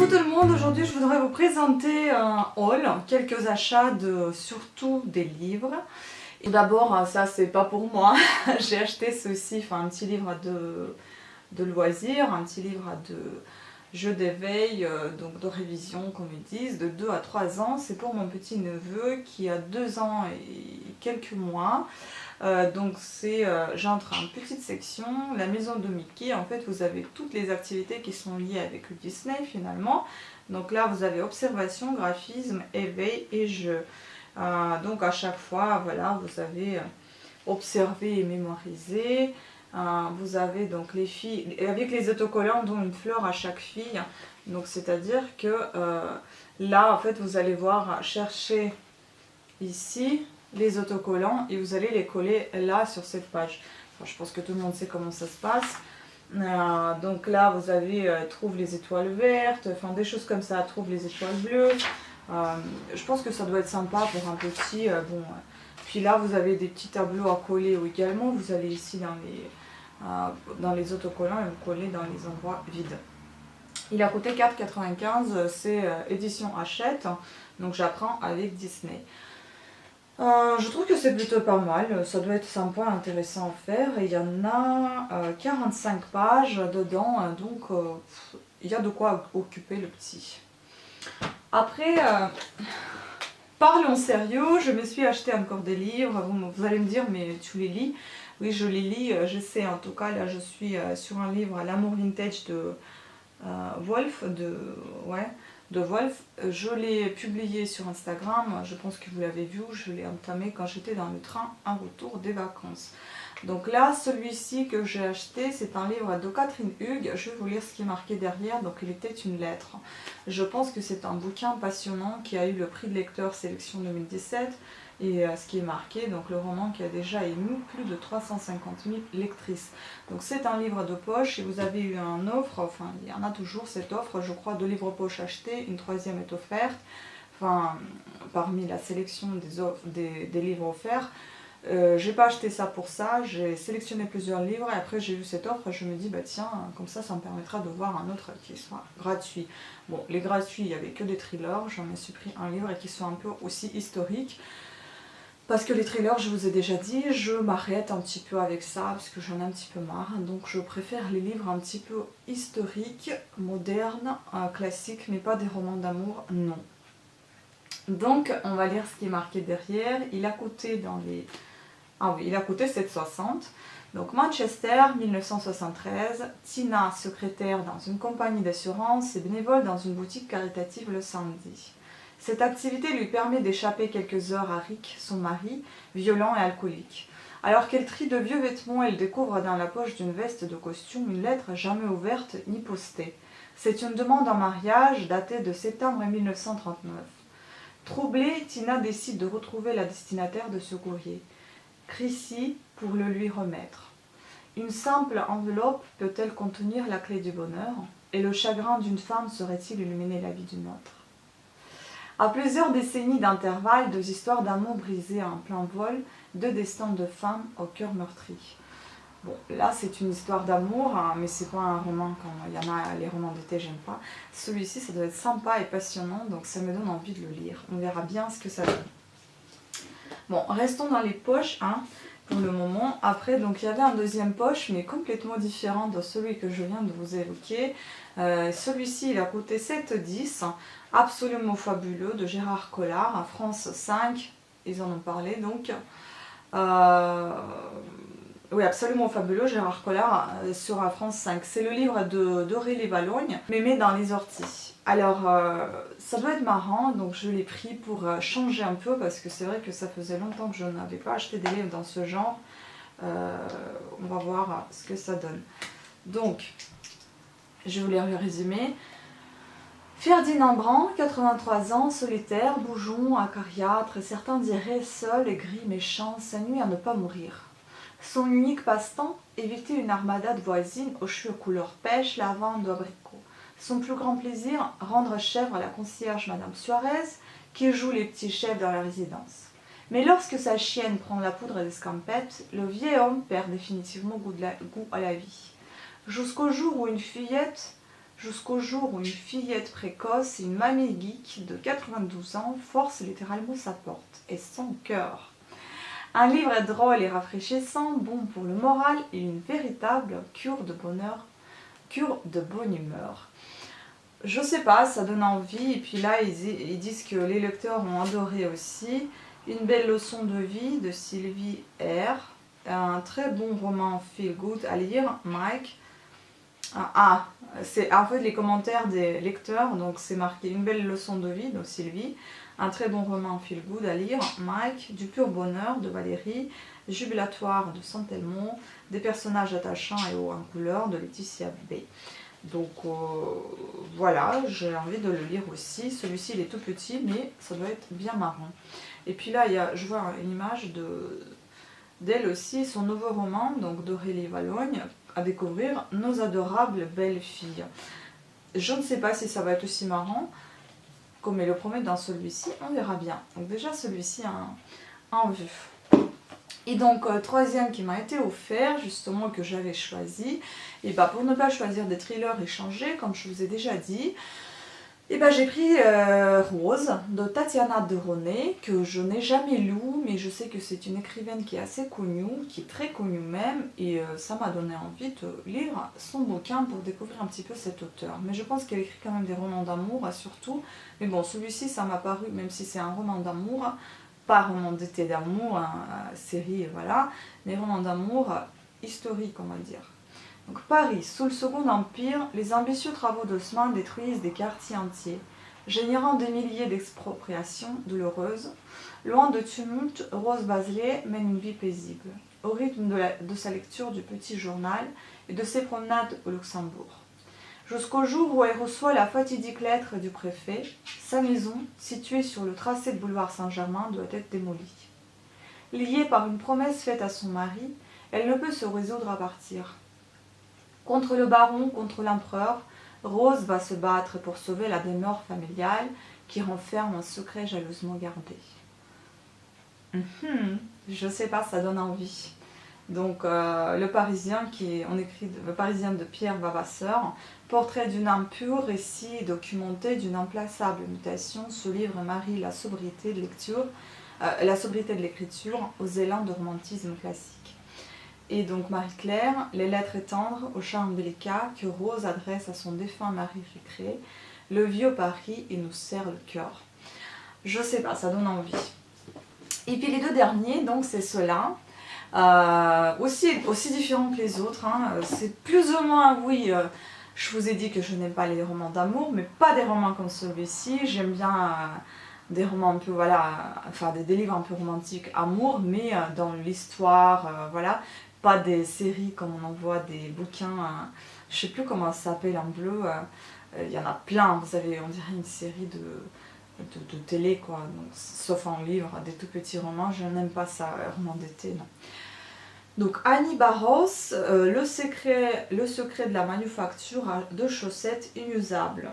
Coucou tout le monde, aujourd'hui je voudrais vous présenter un haul, quelques achats de surtout des livres. Et d'abord, ça c'est pas pour moi, j'ai acheté ceci, enfin un petit livre de loisirs, un petit livre de jeux d'éveil, donc de révision comme ils disent, de 2 à 3 ans. C'est pour mon petit neveu qui a 2 ans et quelques mois. Donc j'entre en petite section, la maison de Mickey. En fait vous avez toutes les activités qui sont liées avec le Disney finalement. Donc là vous avez observation, graphisme, éveil et jeu. Donc à chaque fois voilà vous avez observé et mémorisé. Vous avez donc les filles avec les autocollants dont une fleur à chaque fille. Donc c'est à dire que là en fait vous allez voir chercher ici les autocollants et vous allez les coller là sur cette page. Enfin, je pense que tout le monde sait comment ça se passe. Donc là vous avez trouve les étoiles vertes, enfin des choses comme ça, trouve les étoiles bleues. Je pense que ça doit être sympa pour un petit. Puis là vous avez des petits tableaux à coller également. Vous allez ici dans les autocollants et vous collez dans les endroits vides. Il a coûté 4,95, c'est édition Hachette, donc j'apprends avec Disney. Je trouve que c'est plutôt pas mal, ça doit être sympa, intéressant à faire. Et il y en a 45 pages dedans, donc il y a de quoi occuper le petit. Après, parlons sérieux, je me suis acheté encore des livres. Vous allez me dire, mais tu les lis? Oui, je les lis, j'essaie en tout cas. Là, je suis sur un livre, L'amour vintage de Wolf, de Wolf. Je l'ai publié sur Instagram, je pense que vous l'avez vu, je l'ai entamé quand j'étais dans le train en retour des vacances. Donc là, celui-ci que j'ai acheté, c'est un livre de Catherine Hughes. Je vais vous lire ce qui est marqué derrière. Donc il était une lettre. Je pense que c'est un bouquin passionnant qui a eu le prix de lecteur sélection 2017. Et ce qui est marqué, donc le roman qui a déjà ému plus de 350 000 lectrices. Donc c'est un livre de poche et vous avez eu une offre, enfin il y en a toujours cette offre, je crois, 2 livres poche achetés, une 3e est offerte. Enfin, parmi la sélection des livres offerts. J'ai pas acheté ça pour ça, j'ai sélectionné plusieurs livres et après j'ai vu cette offre et je me dis bah tiens, comme ça me permettra de voir un autre qui soit gratuit. Bon, les gratuits, il n'y avait que des thrillers, j'en ai su pris un livre et qui soit un peu aussi historique. Parce que les thrillers, je vous ai déjà dit, je m'arrête un petit peu avec ça parce que j'en ai un petit peu marre. Donc je préfère les livres un petit peu historiques, modernes, classiques, mais pas des romans d'amour, non. Donc on va lire ce qui est marqué derrière. Il a coûté il a coûté 7,60. Donc Manchester, 1973. Tina, secrétaire dans une compagnie d'assurance et bénévole dans une boutique caritative le samedi. Cette activité lui permet d'échapper quelques heures à Rick, son mari, violent et alcoolique. Alors qu'elle trie de vieux vêtements, elle découvre dans la poche d'une veste de costume une lettre jamais ouverte ni postée. C'est une demande en mariage datée de septembre 1939. Troublée, Tina décide de retrouver la destinataire de ce courrier. Chrissy pour le lui remettre. Une simple enveloppe peut-elle contenir la clé du bonheur? Et le chagrin d'une femme serait-il illuminer la vie d'une autre? À plusieurs décennies d'intervalle, 2 histoires d'amour brisées en plein vol, 2 destins de femmes au cœur meurtri. Bon, là c'est une histoire d'amour, hein, mais c'est pas un roman comme il y en a, les romans d'été, j'aime pas. Celui-ci, ça doit être sympa et passionnant, donc ça me donne envie de le lire. On verra bien ce que ça donne. Bon, restons dans les poches, hein, pour le moment. Après, donc il y avait un 2e poche, mais complètement différent de celui que je viens de vous évoquer. Celui-ci, il a coûté 7,10, absolument fabuleux, de Gérard Collard, France 5, ils en ont parlé donc. Oui, absolument fabuleux, Gérard Collard sur France 5. C'est le livre d'Aurélie Vallogne, Mémé dans les orties. Alors, ça doit être marrant, donc je l'ai pris pour changer un peu, parce que c'est vrai que ça faisait longtemps que je n'avais pas acheté des livres dans ce genre. On va voir ce que ça donne. Donc, je vais vous les résumer. Ferdinand Brand, 83 ans, solitaire, bougeon, acariâtre, certains diraient seul, aigri, méchant, s'ennuie à ne pas mourir. Son unique passe-temps, éviter une armada de voisines aux cheveux couleur pêche, lavande ou abricot. Son plus grand plaisir, rendre chèvre à la concierge Madame Suarez, qui joue les petits chefs dans la résidence. Mais lorsque sa chienne prend la poudre d'escampette, le vieil homme perd définitivement goût à la vie. Jusqu'au jour où une fillette jusqu'au jour où une fillette précoce et une mamie geek de 92 ans forcent littéralement sa porte et son cœur. Un livre drôle et rafraîchissant, bon pour le moral et une véritable cure de bonheur, cure de bonne humeur. Je sais pas, ça donne envie, et puis là ils disent que les lecteurs ont adoré aussi. Une belle leçon de vie de Sylvie R. Un très bon roman feel good à lire, Mike. C'est en fait les commentaires des lecteurs, donc c'est marqué une belle leçon de vie, donc Sylvie. Un très bon roman feel good à lire, Mike. Du pur bonheur de Valérie. Jubilatoire de Saint-Elmont. Des personnages attachants et hauts en couleur de Laetitia B. Donc voilà, j'ai envie de le lire aussi. Celui-ci il est tout petit, mais ça doit être bien marrant. Et puis là, je vois une image d'elle aussi, son nouveau roman, donc d'Aurélie Valogne, à découvrir, Nos adorables belles filles. Je ne sais pas si ça va être aussi marrant, comme elle le promet dans celui-ci, on verra bien. Donc déjà celui-ci en vue. Et donc troisième qui m'a été offert, justement que j'avais choisi, et bah pour ne pas choisir des thrillers échangés, comme je vous ai déjà dit, et bah j'ai pris Rose de Tatiana de René, que je n'ai jamais lu, mais je sais que c'est une écrivaine qui est assez connue, qui est très connue même, et ça m'a donné envie de lire son bouquin pour découvrir un petit peu cet auteur. Mais je pense qu'elle écrit quand même des romans d'amour, surtout. Mais bon, celui-ci, ça m'a paru, même si c'est un roman d'amour, pas roman d'été d'amour, série, voilà, mais roman d'amour historique, on va dire. Donc Paris, sous le Second Empire, les ambitieux travaux d'Haussmann détruisent des quartiers entiers, générant des milliers d'expropriations douloureuses. Loin de tumulte, Rose Baselet mène une vie paisible, au rythme de sa lecture du petit journal et de ses promenades au Luxembourg. Jusqu'au jour où elle reçoit la fatidique lettre du préfet, sa maison, située sur le tracé de boulevard Saint-Germain, doit être démolie. Liée par une promesse faite à son mari, elle ne peut se résoudre à partir. Contre le baron, contre l'empereur, Rose va se battre pour sauver la demeure familiale qui renferme un secret jalousement gardé. Je sais pas, ça donne envie. Donc le Parisien le Parisien de Pierre Vavasseur, portrait d'une âme pure, récit documenté d'une implaçable mutation, ce livre marie la sobriété de l'écriture aux élans de romantisme classique. Et donc Marie-Claire, les lettres tendres au charme délicat que Rose adresse à son défunt mari Récré, le vieux Paris, il nous serre le cœur. Je sais pas, ça donne envie. Et puis les deux derniers, donc c'est ceux-là. Aussi différents que les autres, c'est plus ou moins, oui, je vous ai dit que je n'aime pas les romans d'amour, mais pas des romans comme celui-ci, j'aime bien des romans un peu, voilà, enfin des livres un peu romantiques, amour, mais dans l'histoire, voilà, pas des séries comme on en voit des bouquins, je sais plus comment ça s'appelle en bleu, il y en a plein, vous avez, on dirait une série de télé, quoi, donc, sauf en livre, des tout petits romans, je n'aime pas ça, romans d'été, non. Donc Annie Barros, le secret de la manufacture de chaussettes inusables,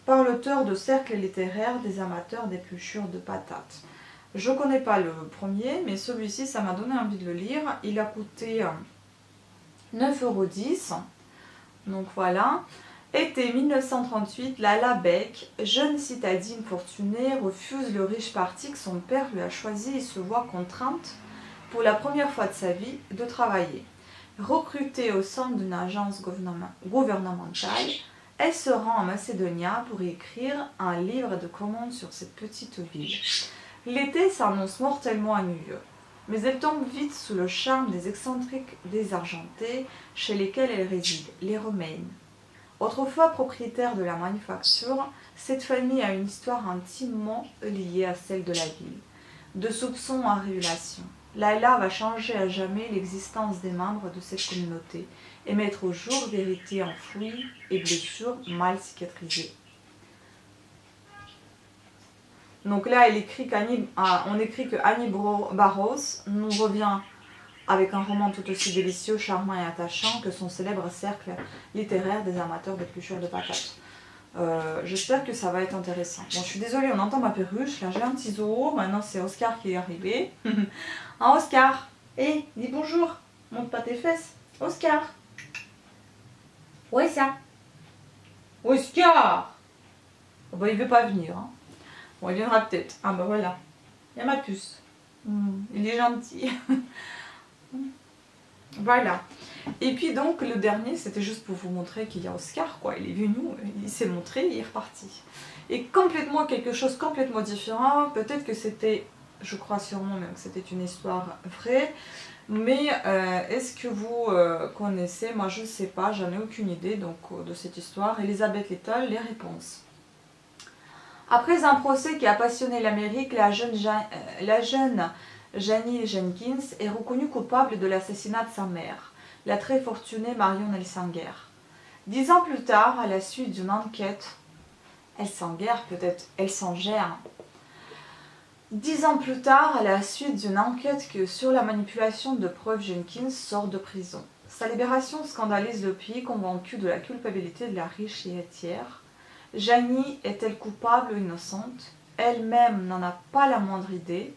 par l'auteur de Cercle littéraire des amateurs d'épluchures de patates. Je ne connais pas le premier, mais celui-ci, ça m'a donné envie de le lire. Il a coûté 9,10 €, donc voilà. Été 1938, Lala Beck, jeune citadine fortunée, refuse le riche parti que son père lui a choisi et se voit contrainte, pour la première fois de sa vie, de travailler. Recrutée au sein d'une agence gouvernementale, elle se rend à Macédonia pour y écrire un livre de commande sur cette petite ville. L'été s'annonce mortellement ennuyeux, mais elle tombe vite sous le charme des excentriques désargentés chez lesquels elle réside, les Romains. Autrefois propriétaire de la manufacture, cette famille a une histoire intimement liée à celle de la ville. De soupçons à révélation, Laila va changer à jamais l'existence des membres de cette communauté et mettre au jour vérités enfouies et blessures mal cicatrisées. Donc là, on écrit que Annie Barros nous revient avec un roman tout aussi délicieux, charmant et attachant que son célèbre cercle littéraire des amateurs d'épluchures de patates. J'espère que ça va être intéressant. Bon, je suis désolée, on entend ma perruche, là j'ai un petit zoo, maintenant c'est Oscar qui est arrivé. Hein, Oscar, hé, dis bonjour, monte pas tes fesses. Oscar. Ouais, ça. Oscar! Oh bah, il veut pas venir. Hein. Bon, il viendra peut-être. Ah bah voilà. Il y a ma puce. Il est gentil. Voilà. Et puis donc le dernier, c'était juste pour vous montrer qu'il y a Oscar, quoi. Il est venu, il s'est montré, il est reparti. Et complètement quelque chose complètement différent. Peut-être que c'était, je crois sûrement même que c'était une histoire vraie. Mais est-ce que vous connaissez, moi je ne sais pas, j'en ai aucune idée donc, de cette histoire. Elizabeth Little, les réponses. Après un procès qui a passionné l'Amérique, la jeune Janie Jenkins est reconnue coupable de l'assassinat de sa mère, la très fortunée Marion Elsanger. 10 ans plus tard, à la suite d'une enquête, peut-être Elsanger. 10 ans plus tard, à la suite d'une enquête sur la manipulation de preuves, Jenkins sort de prison. Sa libération scandalise le pays convaincu de la culpabilité de la riche héritière. Janie est-elle coupable ou innocente? Elle-même n'en a pas la moindre idée.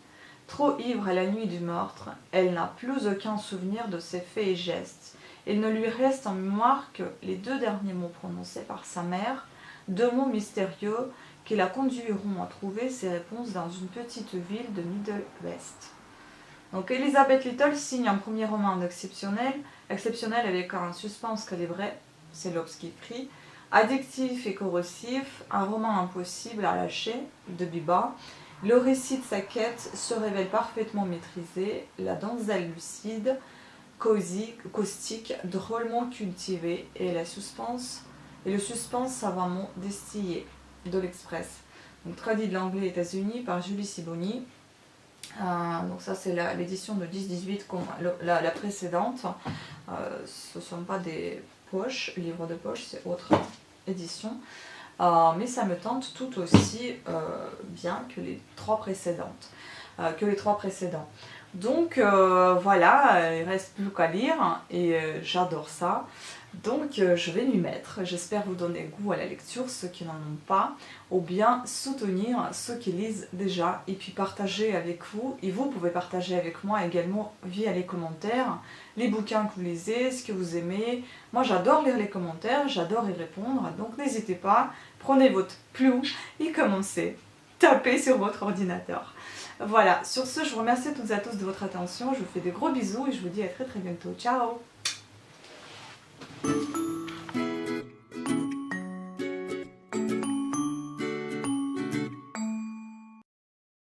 Trop ivre à la nuit du meurtre, elle n'a plus aucun souvenir de ses faits et gestes. Il ne lui reste en mémoire que les 2 derniers mots prononcés par sa mère, 2 mots mystérieux qui la conduiront à trouver ses réponses dans une petite ville de Middle West. Donc Elizabeth Little signe un premier roman exceptionnel avec un suspense calibré, c'est Lobs qui écrit, addictif et corrosif, un roman impossible à lâcher, de Biba. Le récit de sa quête se révèle parfaitement maîtrisé, la donzelle lucide, caustique, drôlement cultivée et le suspense savamment distillé de l'Express. Donc traduit de l'anglais États-Unis par Julie Siboni. Donc ça c'est l'édition de 10-18 comme la précédente. Ce ne sont pas des poches, livres de poche, c'est autre édition. Mais ça me tente tout aussi bien que les 3 précédentes. Donc voilà, il reste plus qu'à lire et j'adore ça. Donc je vais m'y mettre. J'espère vous donner goût à la lecture, ceux qui n'en ont pas, ou bien soutenir ceux qui lisent déjà et puis partager avec vous. Et vous pouvez partager avec moi également via les commentaires, les bouquins que vous lisez, ce que vous aimez. Moi j'adore lire les commentaires, j'adore y répondre, donc n'hésitez pas, prenez votre plume et commencez. Tapez sur votre ordinateur. Voilà, sur ce, je vous remercie toutes et à tous de votre attention, je vous fais des gros bisous et je vous dis à très très bientôt. Ciao!